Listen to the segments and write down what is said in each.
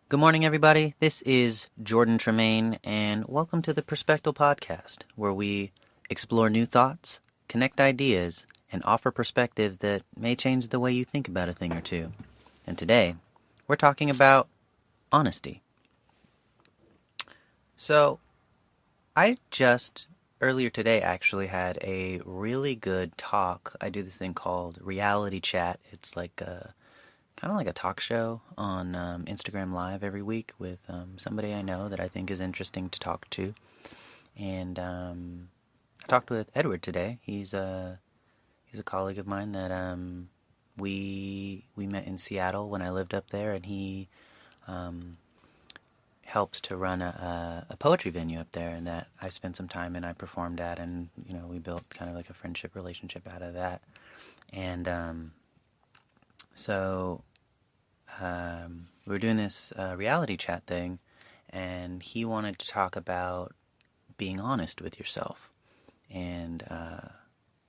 Good morning, everybody. This is Jordan Tremaine, and welcome to the Perspective Podcast, where we explore new thoughts, connect ideas, and offer perspectives that may change the way you think about a thing or two. And today, we're talking about honesty. So, I just earlier today actually had a really good talk. I do this thing called Reality Chat. It's like kind of like a talk show on Instagram Live every week with somebody I know that I think is interesting to talk to. And I talked with Edward today. He's a colleague of mine that we met in Seattle when I lived up there, and he helps to run a poetry venue up there, and that I spent some time and I performed at, and we built kind of like a friendship relationship out of that. And so we were doing this reality chat thing, and he wanted to talk about being honest with yourself. And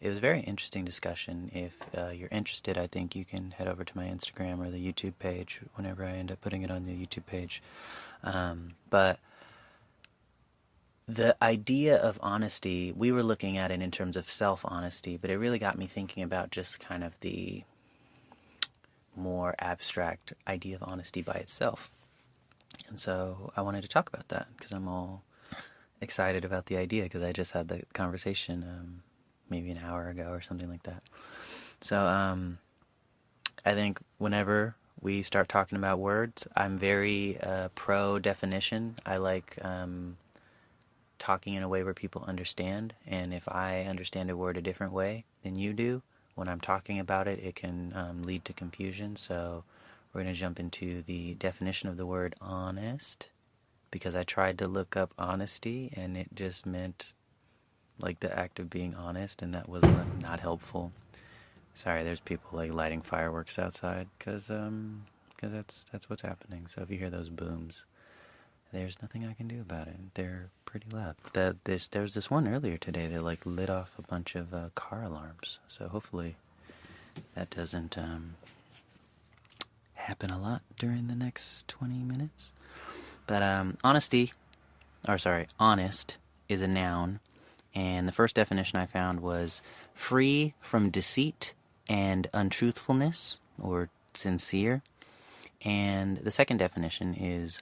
it was a very interesting discussion. If you're interested, I think you can head over to my Instagram or the YouTube page whenever I end up putting it on the YouTube page. But the idea of honesty, we were looking at it in terms of self-honesty, but it really got me thinking about just kind of the more abstract idea of honesty by itself. And so I wanted to talk about that because I'm all excited about the idea because I just had the conversation maybe an hour ago or something like that. So I think whenever we start talking about words, I'm very pro definition. I like talking in a way where people understand, and if I understand a word a different way than you do, when I'm talking about it, it can lead to confusion. So we're going to jump into the definition of the word honest, because I tried to look up honesty, and it just meant like the act of being honest, and that was not helpful. Sorry, there's people like lighting fireworks outside, because that's what's happening. So if you hear those booms, there's nothing I can do about it. They're pretty loud. There was this one earlier today that like lit off a bunch of car alarms. So hopefully that doesn't happen a lot during the next 20 minutes. But honest is a noun. And the first definition I found was free from deceit and untruthfulness, or sincere. And the second definition is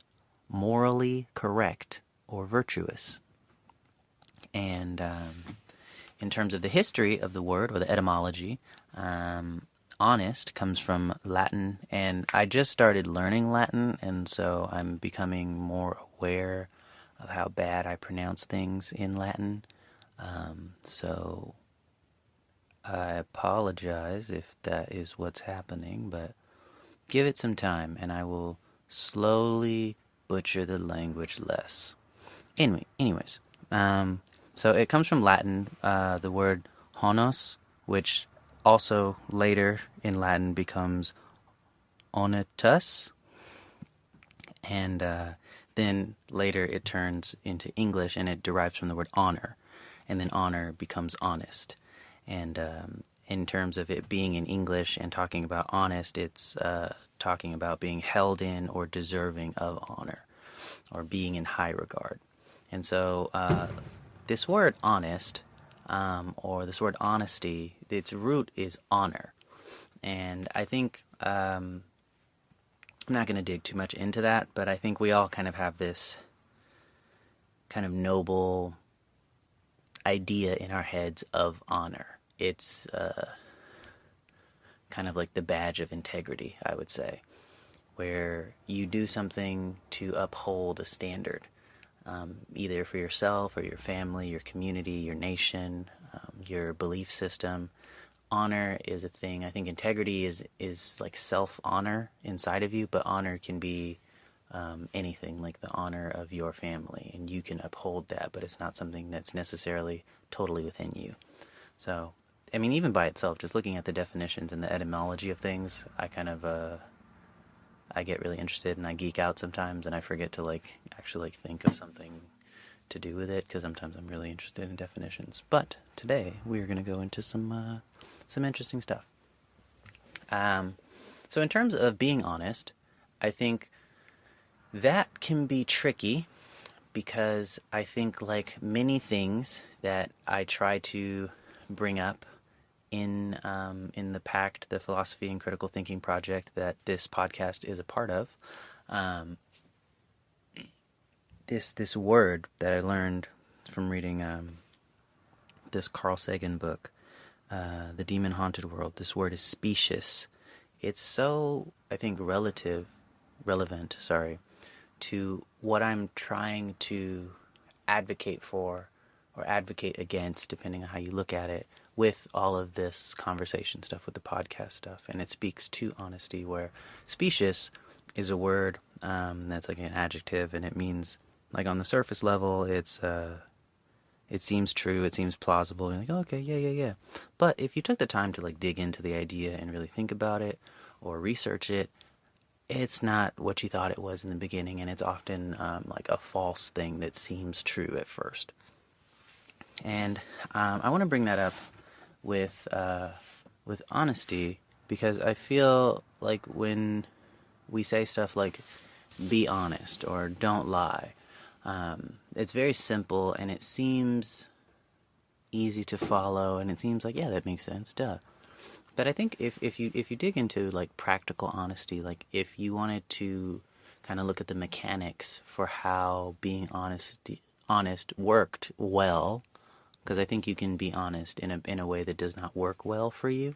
morally correct or virtuous. And in terms of the history of the word, or the etymology, honest comes from Latin, and I just started learning Latin, and so I'm becoming more aware of how bad I pronounce things in Latin. So I apologize if that is what's happening, but give it some time, and I will slowly butcher the language less. Anyways, so it comes from Latin, the word honos, which also later in Latin becomes honetus, and then later it turns into English, and it derives from the word honor, and then honor becomes honest. And in terms of it being in English and talking about honest, it's talking about being held in or deserving of honor, or being in high regard. And so this word honest, or this word honesty, its root is honor. And I think, I'm not going to dig too much into that, but I think we all kind of have this kind of noble idea in our heads of honor. It's kind of like the badge of integrity, I would say, where you do something to uphold a standard, either for yourself or your family, your community, your nation, your belief system. Honor is a thing. I think integrity is like self-honor inside of you, but honor can be anything, like the honor of your family, and you can uphold that, but it's not something that's necessarily totally within you. So, I mean, even by itself, just looking at the definitions and the etymology of things, I kind of I get really interested, and I geek out sometimes, and I forget to actually think of something to do with it, because sometimes I'm really interested in definitions. But today we are going to go into some interesting stuff. So in terms of being honest, I think That can be tricky because I think, like many things that I try to bring up in the PACT, the Philosophy and Critical Thinking project that this podcast is a part of, um, this word that I learned from reading this Carl Sagan book, The Demon Haunted World. This word is specious. It's so, I think, relevant, to what I'm trying to advocate for or advocate against, depending on how you look at it, with all of this conversation stuff, with the podcast stuff. And it speaks to honesty, where specious is a word that's like an adjective, and it means, like, on the surface level, it seems true, it seems plausible. You're like, oh, okay, yeah. But if you took the time to, like, dig into the idea and really think about it or research it, it's not what you thought it was in the beginning, and it's often like a false thing that seems true at first. And I want to bring that up with honesty, because I feel like when we say stuff like "be honest" or "don't lie," it's very simple and it seems easy to follow, and it seems like, yeah, that makes sense, duh. But I think if you dig into, like, practical honesty, like if you wanted to kind of look at the mechanics for how being honest worked well, because I think you can be honest in a way that does not work well for you.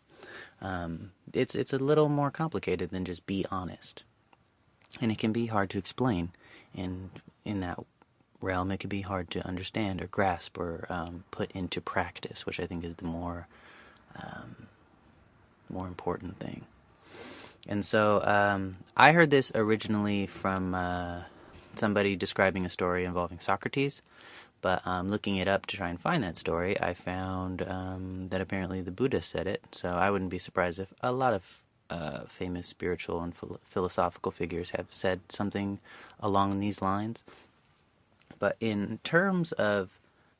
It's a little more complicated than just be honest, and it can be hard to explain. And in that realm, it can be hard to understand or grasp or put into practice, which I think is the more important thing. And so I heard this originally from somebody describing a story involving Socrates, but looking it up to try and find that story, I found that apparently the Buddha said it. So I wouldn't be surprised if a lot of famous spiritual and philosophical figures have said something along these lines. But in terms of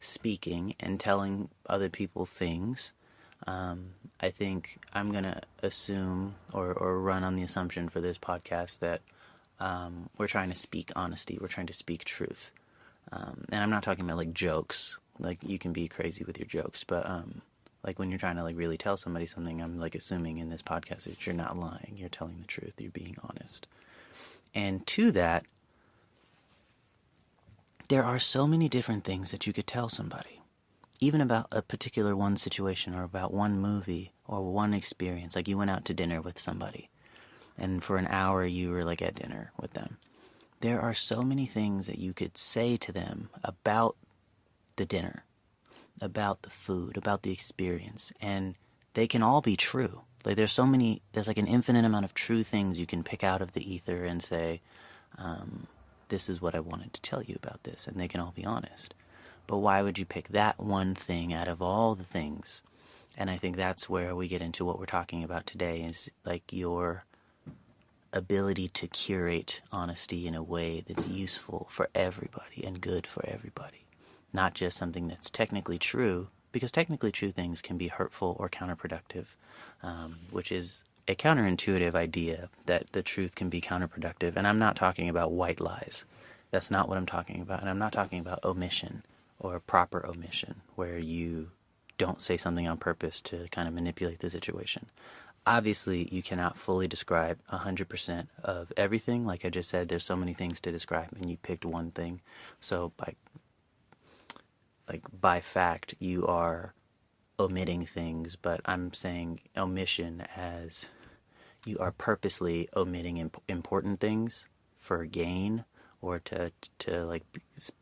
speaking and telling other people things, I think I'm going to assume or run on the assumption for this podcast that we're trying to speak honesty. We're trying to speak truth. And I'm not talking about, like, jokes. Like, you can be crazy with your jokes, but like when you're trying to, like, really tell somebody something, I'm, like, assuming in this podcast that you're not lying. You're telling the truth. You're being honest. And to that, there are so many different things that you could tell somebody. Even about a particular one situation or about one movie or one experience. Like, you went out to dinner with somebody and for an hour you were, like, at dinner with them. There are so many things that you could say to them about the dinner, about the food, about the experience, and they can all be true. Like, there's like an infinite amount of true things you can pick out of the ether and say, this is what I wanted to tell you about this, and they can all be honest. But why would you pick that one thing out of all the things? And I think that's where we get into what we're talking about today, is, like, your ability to curate honesty in a way that's useful for everybody and good for everybody. Not just something that's technically true, because technically true things can be hurtful or counterproductive, which is a counterintuitive idea, that the truth can be counterproductive. And I'm not talking about white lies. That's not what I'm talking about. And I'm not talking about omission or proper omission, where you don't say something on purpose to kind of manipulate the situation. Obviously, you cannot fully describe 100% of everything. Like I just said, there's so many things to describe, and you picked one thing. So by fact, you are omitting things, but I'm saying omission as you are purposely omitting important things for gain, or to like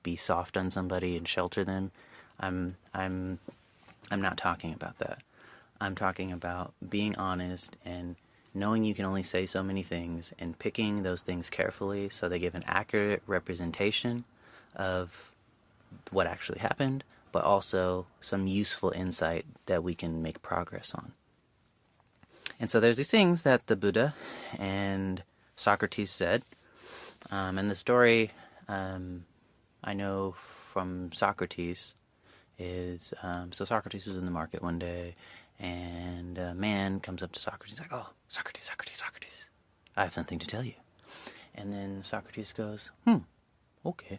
be soft on somebody and shelter them. I'm not talking about that. I'm talking about being honest and knowing you can only say so many things, and picking those things carefully so they give an accurate representation of what actually happened, but also some useful insight that we can make progress on. And so there's these things that the Buddha and Socrates said. And the story I know from Socrates is, so Socrates was in the market one day, and a man comes up to Socrates. He's like, oh, Socrates, I have something to tell you. And then Socrates goes, okay,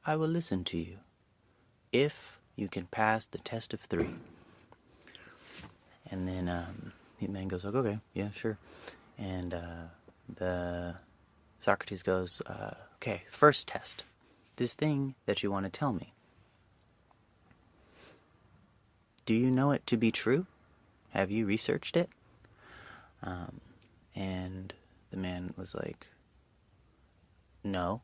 I will listen to you if you can pass the test of 3. And then the man goes, okay, yeah, sure. And the Socrates goes, okay, first test. This thing that you want to tell me, do you know it to be true? Have you researched it? And the man was like, no.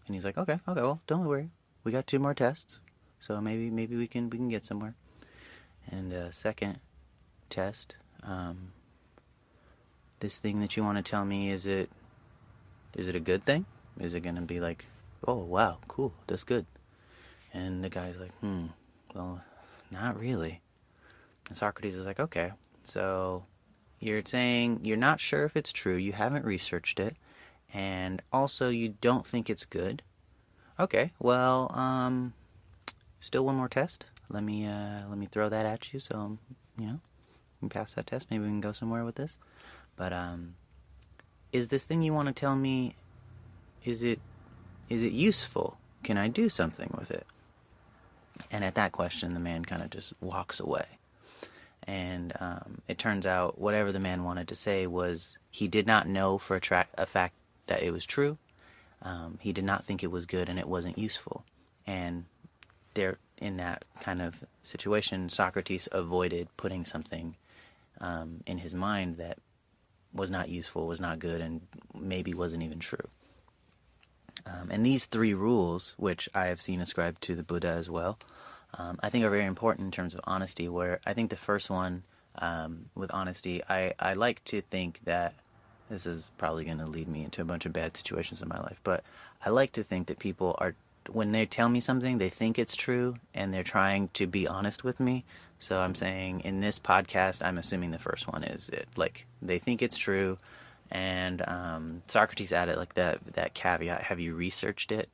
And he's like, okay, well, don't worry. We got 2 more tests, so maybe we can get somewhere. And second test, this thing that you want to tell me, is it a good thing? Is it going to be like, oh, wow, cool, that's good? And the guy's like, well, not really. And Socrates is like, okay, so you're saying you're not sure if it's true, you haven't researched it, and also you don't think it's good. Okay, well, still one more test. Let me throw that at you, so, you can pass that test. Maybe we can go somewhere with this. But, is this thing you want to tell me, is it useful? Can I do something with it? And at that question, the man kind of just walks away. And it turns out whatever the man wanted to say was he did not know for a fact that it was true. He did not think it was good and it wasn't useful. And there, in that kind of situation, Socrates avoided putting something in his mind that was not useful, was not good, and maybe wasn't even true. And these 3 rules, which I have seen ascribed to the Buddha as well, I think are very important in terms of honesty, where I think the first one, with honesty, I like to think that, this is probably going to lead me into a bunch of bad situations in my life, but I like to think that people are, when they tell me something, they think it's true, and they're trying to be honest with me. So I'm saying, in this podcast, I'm assuming the first one is it. Like, they think it's true, and Socrates added, like, that caveat, have you researched it?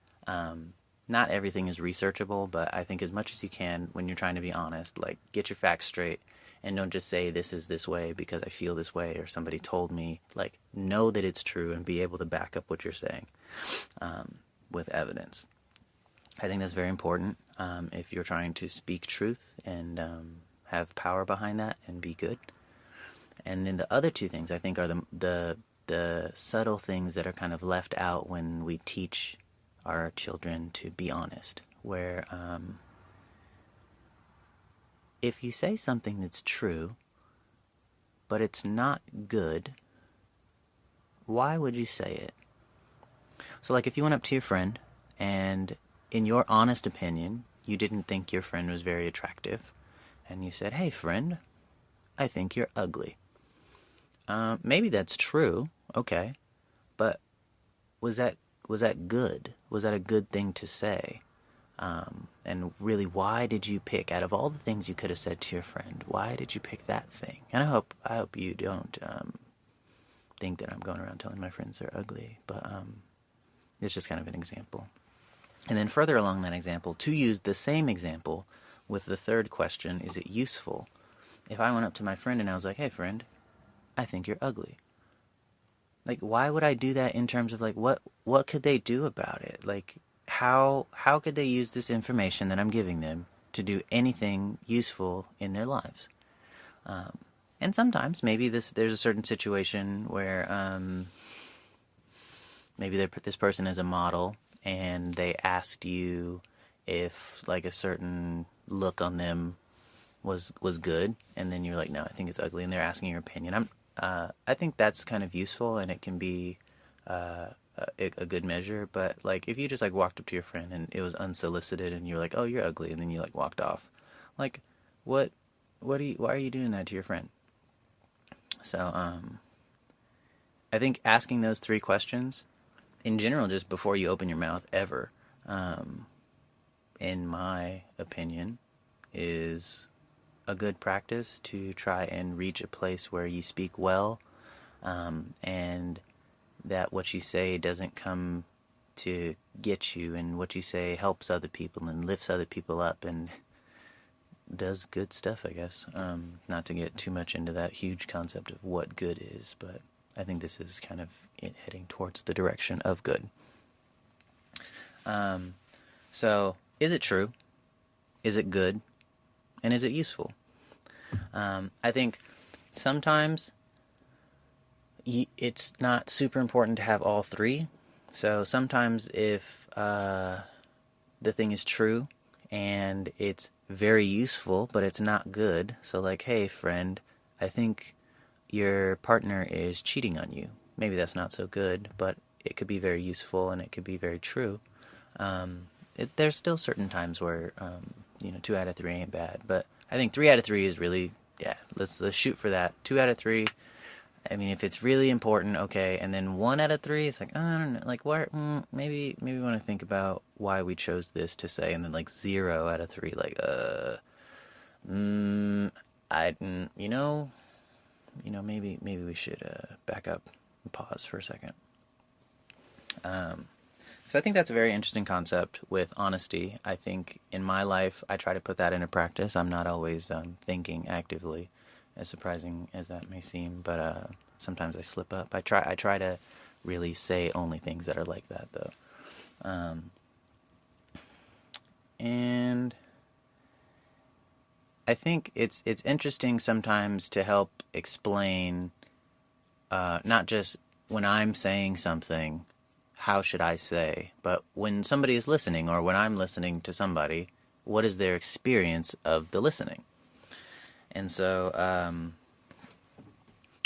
Not everything is researchable, but I think as much as you can, when you're trying to be honest, like, get your facts straight, and don't just say this is this way because I feel this way or somebody told me. Like, know that it's true and be able to back up what you're saying with evidence. I think that's very important if you're trying to speak truth and have power behind that and be good. And then the other 2 things I think are the subtle things that are kind of left out when we teach our children to be honest, where if you say something that's true, but it's not good, why would you say it? So, like, if you went up to your friend and in your honest opinion, you didn't think your friend was very attractive, and you said, hey friend, I think you're ugly. Maybe that's true, okay, but was that good? Was that a good thing to say? And really, why did you pick, out of all the things you could have said to your friend, why did you pick that thing? And I hope you don't think that I'm going around telling my friends they're ugly, but it's just kind of an example. And then further along that example, to use the same example with the third question, is it useful? If I went up to my friend and I was like, hey friend, I think you're ugly. Like, why would I do that in terms of, like, what could they do about it? Like, how could they use this information that I'm giving them to do anything useful in their lives? And sometimes maybe there's a certain situation where maybe this person is a model and they asked you if, like, a certain look on them was good, and then you're like, no, I think it's ugly, and they're asking your opinion. I think that's kind of useful, and it can be a good measure. But, like, if you just, like, walked up to your friend and it was unsolicited, and you're like, oh, you're ugly, and then you, like, walked off, like, why are you doing that to your friend? So I think asking those 3 questions in general, just before you open your mouth ever, in my opinion, is a good practice to try and reach a place where you speak well, and that what you say doesn't come to get you, and what you say helps other people and lifts other people up and does good stuff, I guess. Not to get too much into that huge concept of what good is, but I think this is kind of heading towards the direction of good. So, is it true? Is it good? And is it useful? I think sometimes it's not super important to have all three. So sometimes if the thing is true and it's very useful, but it's not good. So like, hey, friend, I think your partner is cheating on you. Maybe that's not so good, but it could be very useful and it could be very true. There's still certain times where, 2 out of 3 ain't bad. But I think 3 out of 3 is really, let's shoot for that. 2 out of 3, I mean, if it's really important, okay. And then 1 out of 3, it's like, I don't know, like, what? Maybe we want to think about why we chose this to say. And then like 0 out of 3, like, maybe we should back up and pause for a second. So I think that's a very interesting concept with honesty. I think in my life, I try to put that into practice. I'm not always thinking actively, as surprising as that may seem, but sometimes I slip up. I try to really say only things that are like that, though. And I think it's interesting sometimes to help explain, not just when I'm saying something, how should I say, but when somebody is listening or when I'm listening to somebody, what is their experience of the listening? And so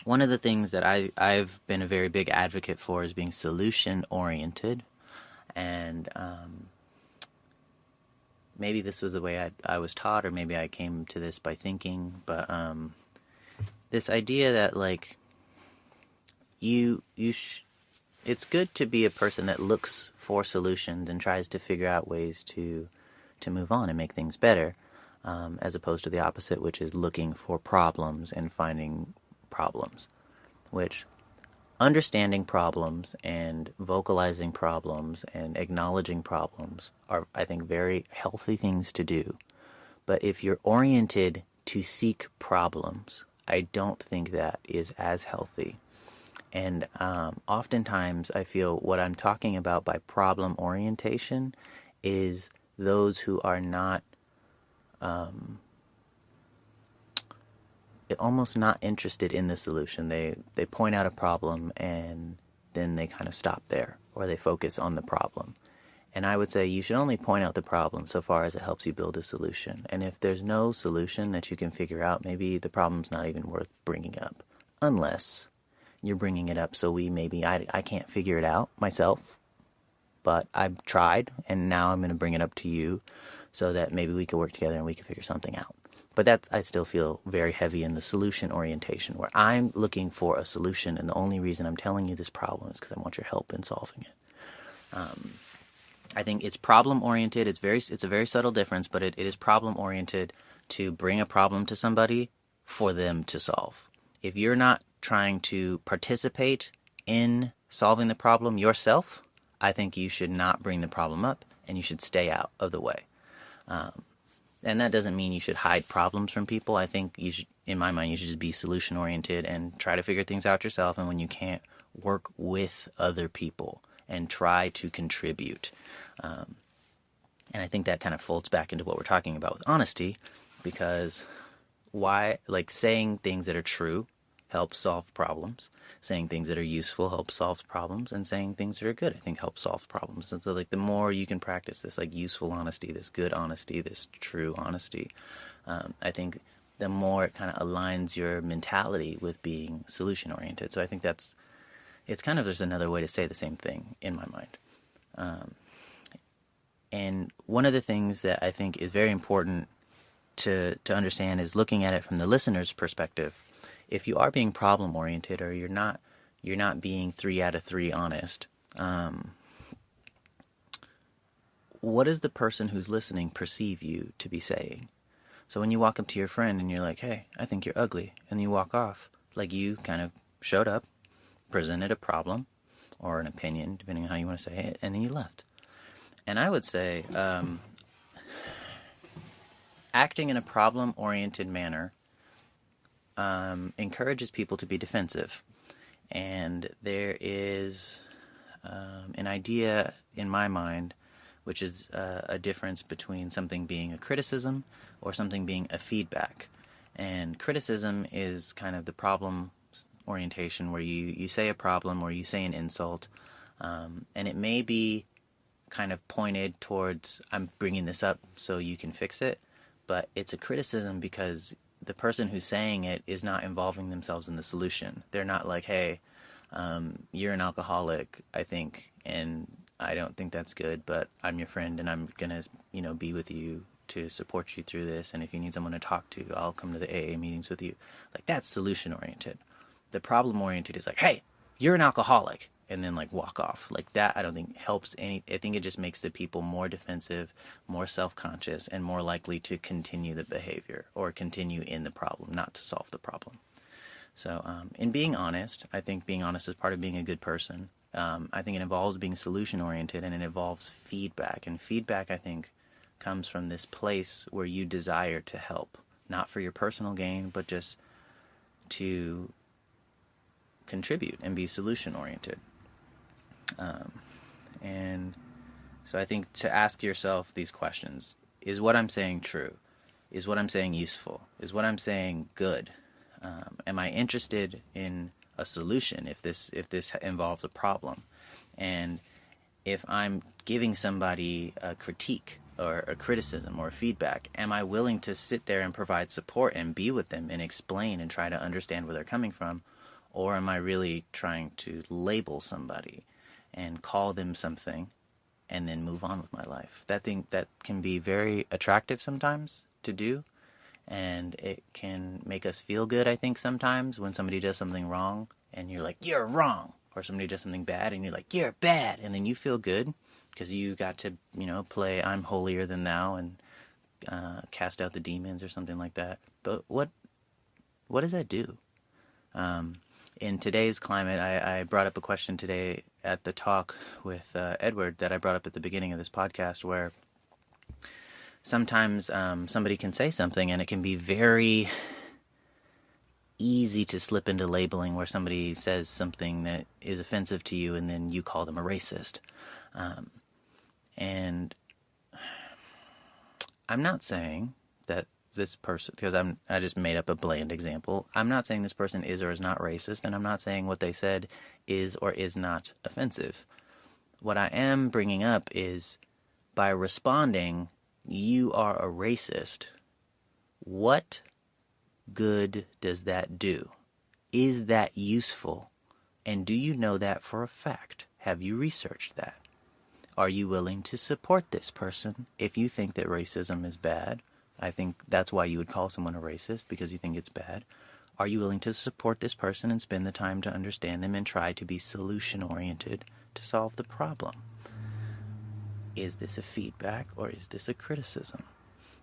one of the things that I've been a very big advocate for is being solution-oriented. And maybe this was the way I was taught, or maybe I came to this by thinking, but this idea that, like, it's good to be a person that looks for solutions and tries to figure out ways to move on and make things better, as opposed to the opposite, which is looking for problems and finding problems. Which, understanding problems and vocalizing problems and acknowledging problems are, I think, very healthy things to do. But if you're oriented to seek problems, I don't think that is as healthy. And oftentimes I feel what I'm talking about by problem orientation is those who are not, almost not interested in the solution. They point out a problem and then they kind of stop there, or they focus on the problem. And I would say you should only point out the problem so far as it helps you build a solution. And if there's no solution that you can figure out, maybe the problem's not even worth bringing up. Unless you're bringing it up so I can't figure it out myself, but I've tried, and now I'm going to bring it up to you so that maybe we could work together and we can figure something out. But I still feel very heavy in the solution orientation, where I'm looking for a solution, and the only reason I'm telling you this problem is because I want your help in solving it. I think it's problem-oriented. It's a very subtle difference, but it is problem-oriented to bring a problem to somebody for them to solve. If you're not trying to participate in solving the problem yourself, I think you should not bring the problem up, and you should stay out of the way. And that doesn't mean you should hide problems from people. I think you should, in my mind, you should just be solution-oriented and try to figure things out yourself, and when you can't, work with other people and try to contribute. And I think that kind of folds back into what we're talking about with honesty, because saying things that are true helps solve problems. Saying things that are useful helps solve problems, and saying things that are good, I think, helps solve problems. And so, like, the more you can practice this, like, useful honesty, this good honesty, this true honesty, I think the more it kind of aligns your mentality with being solution-oriented. So I think it's kind of just another way to say the same thing in my mind. And one of the things that I think is very important to understand is looking at it from the listener's perspective. If you are being problem-oriented, or you're not being 3 out of 3 honest, what does the person who's listening perceive you to be saying? So when you walk up to your friend and you're like, hey, I think you're ugly, and you walk off, like, you kind of showed up, presented a problem, or an opinion, depending on how you want to say it, and then you left. And I would say acting in a problem-oriented manner encourages people to be defensive. And there is an idea in my mind, which is a difference between something being a criticism or something being a feedback. And criticism is kind of the problem orientation, where you say a problem or you say an insult, and it may be kind of pointed towards, I'm bringing this up so you can fix it, but it's a criticism because the person who's saying it is not involving themselves in the solution. They're not like, hey, you're an alcoholic, I think, and I don't think that's good, but I'm your friend and I'm gonna, be with you to support you through this, and if you need someone to talk to, I'll come to the AA meetings with you. Like, that's solution oriented. The problem oriented is like, hey, you're an alcoholic, and then like walk off. Like, that I don't think helps any. I think it just makes the people more defensive, more self-conscious, and more likely to continue the behavior or continue in the problem, not to solve the problem. So in being honest, I think being honest is part of being a good person. I think it involves being solution oriented, and it involves feedback. And feedback, I think, comes from this place where you desire to help, not for your personal gain, but just to contribute and be solution oriented. And so I think to ask yourself these questions: is what I'm saying true? Is what I'm saying useful? Is what I'm saying good? Am I interested in a solution if this involves a problem? And if I'm giving somebody a critique or a criticism or a feedback, am I willing to sit there and provide support and be with them and explain and try to understand where they're coming from? Or am I really trying to label somebody and call them something and then move on with my life? That can be very attractive sometimes to do, and it can make us feel good, I think, sometimes when somebody does something wrong and you're like, you're wrong, or somebody does something bad and you're like, you're bad, and then you feel good because you got to, play I'm holier than thou and cast out the demons or something like that. But what does that do? In today's climate, I brought up a question today at the talk with Edward that I brought up at the beginning of this podcast, where sometimes somebody can say something and it can be very easy to slip into labeling, where somebody says something that is offensive to you and then you call them a racist. And I'm not saying that this person, because I just made up a bland example, I'm not saying this person is or is not racist, and I'm not saying what they said is or is not offensive. What I am bringing up is, by responding, you are a racist, what good does that do? Is that useful? And do you know that for a fact? Have you researched that? Are you willing to support this person if you think that racism is bad? I think that's why you would call someone a racist, because you think it's bad. Are you willing to support this person and spend the time to understand them and try to be solution-oriented to solve the problem? Is this a feedback or is this a criticism?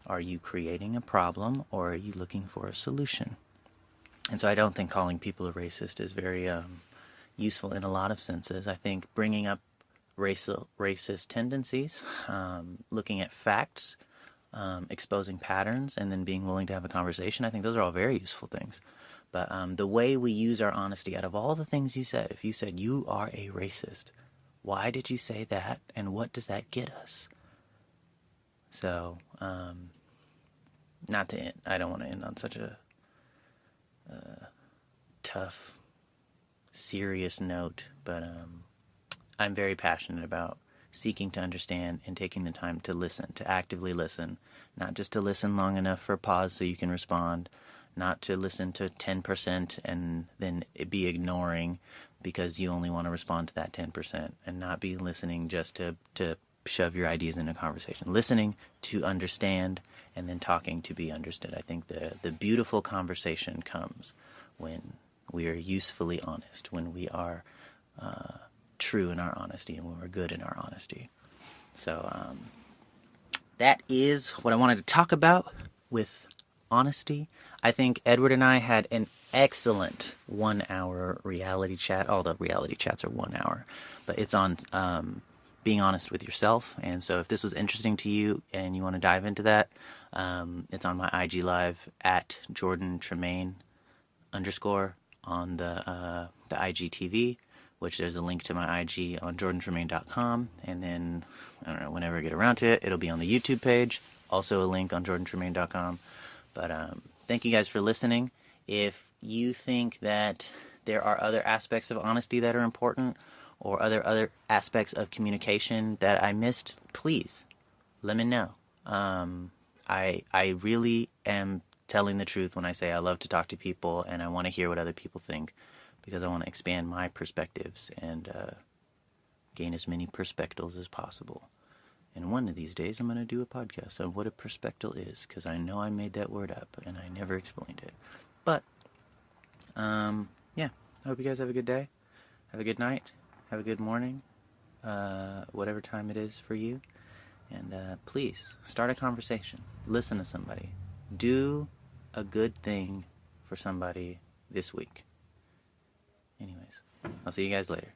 Are you creating a problem or are you looking for a solution? And so I don't think calling people a racist is very useful in a lot of senses. I think bringing up racist tendencies, looking at facts, exposing patterns, and then being willing to have a conversation, I think those are all very useful things. But the way we use our honesty, out of all the things you said, if you said you are a racist, why did you say that, and what does that get us? So, not to end, I don't want to end on such a tough, serious note, but I'm very passionate about seeking to understand and taking the time to listen, to actively listen, not just to listen long enough for a pause so you can respond, not to listen to 10% and then it be ignoring because you only want to respond to that 10%, and not be listening just to shove your ideas in a conversation. Listening to understand, and then talking to be understood. I think the beautiful conversation comes when we are usefully honest, when we are true in our honesty, and when we're good in our honesty. So that is what I wanted to talk about with honesty. I think Edward and I had an excellent 1 hour reality chat. All the reality chats are 1 hour, but it's on being honest with yourself. And so if this was interesting to you and you want to dive into that, it's on my IG Live at Jordan Tremaine _ on the IGTV, which there's a link to my IG on jordantremaine.com, and then, I don't know, whenever I get around to it, it'll be on the YouTube page, also a link on jordantremaine.com. But thank you guys for listening. If you think that there are other aspects of honesty that are important, or other aspects of communication that I missed, please let me know. I really am telling the truth when I say I love to talk to people and I want to hear what other people think, because I want to expand my perspectives and gain as many perspectives as possible. And one of these days I'm going to do a podcast on what a perspective is, because I know I made that word up and I never explained it. But, yeah, I hope you guys have a good day. Have a good night. Have a good morning. Whatever time it is for you. And please, start a conversation. Listen to somebody. Do a good thing for somebody this week. Anyways, I'll see you guys later.